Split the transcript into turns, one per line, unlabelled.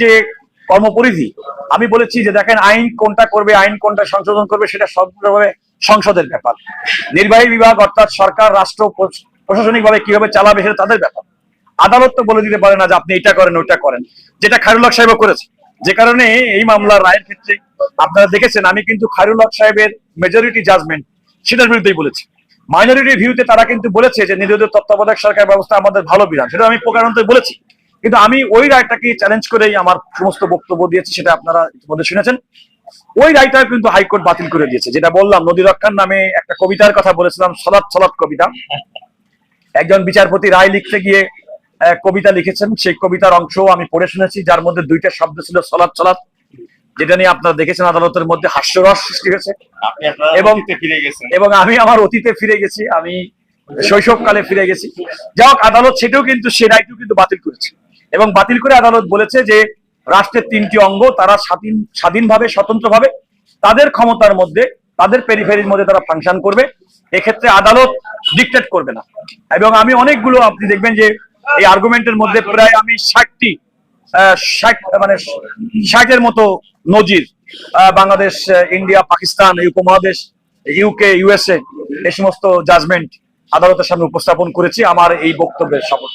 যে কর্মপরিধি আমি বলেছি যে দেখেন আইন কোনটা করবে, আইন কোনটা সংশোধন করবে সেটা সবভাবে সংসদের ব্যাপার। নির্বাহী বিভাগ অর্থাৎ সরকার, রাষ্ট্র প্রশাসনিক ভাবে কিভাবে চালাবে সেটা তাদের ব্যাপার। আদালত তো বলে দিতে পারে না যে আপনি এটা করেন ওইটা করেন, যেটা খায়রুল হক সাহেব করেছে। যে কারণে এই মামলার রায়ের ক্ষেত্রে আপনারা দেখেছেন আমি কিন্তু খায়রুল হক সাহেবের মেজরিটি জাজমেন্ট সেটার বিরুদ্ধেই বলেছি। মাইনরিটি ভিউতে তারা কিন্তু বলেছে যে নিরীহ তত্ত্বাবধায়ক সরকার ব্যবস্থা আমাদের ভালো বিধান, সেটা আমি প্রকারান্তরে বলেছি। কিন্তু আমি ওই রায়টাকে চ্যালেঞ্জ করেই আমার সমস্ত বক্তব্য দিয়েছি, সেটা আপনারা ইতিমধ্যে শুনেছেন। ওই রায়টা কিন্তু হাইকোর্ট বাতিল করে দিয়েছে। যেটা বললাম, নদী রক্ষার নামে একটা কবিতার কথা বলেছিলাম, সলাৎ সলাৎ কবিতা। একজন বিচারপতি রায় লিখতে গিয়ে কবিতা লিখেছেন, সেই কবিতার অংশ আমি পড়ে শুনেছি, যার মধ্যে দুইটা শব্দ ছিল সলাৎ সলাৎ, যেটা নিয়ে আপনারা দেখেছেন আদালতের মধ্যে হাস্যরস সৃষ্টি হয়েছে। এবং আমি আমার অতীতে ফিরে গেছি, আমি শৈশবকালে ফিরে গেছি। যাই হোক, আদালত সেটাও কিন্তু সে রায়টিও কিন্তু বাতিল করেছে। এবং বাতিল করে আদালত বলেছে যে রাষ্ট্রের তিনটি অঙ্গ তারা স্বাধীনভাবে স্বতন্ত্রভাবে তাদের ক্ষমতার মধ্যে, তাদের পেরিফেরির মধ্যে তারা ফাংশন করবে। এক্ষেত্রে আদালত ডিকটেট করবে না। এবং আমি অনেকগুলো, আপনি দেখবেন যে এই আর্গুমেন্টের মধ্যে প্রায় আমি 60 মতো নজির বাংলাদেশ, ইন্ডিয়া, পাকিস্তান, এই উপমহাদেশ, ইউকে, ইউএসএ, এই সমস্ত জাজমেন্ট আদালতের সামনে উপস্থাপন করেছি আমার এই বক্তব্যের শপথ।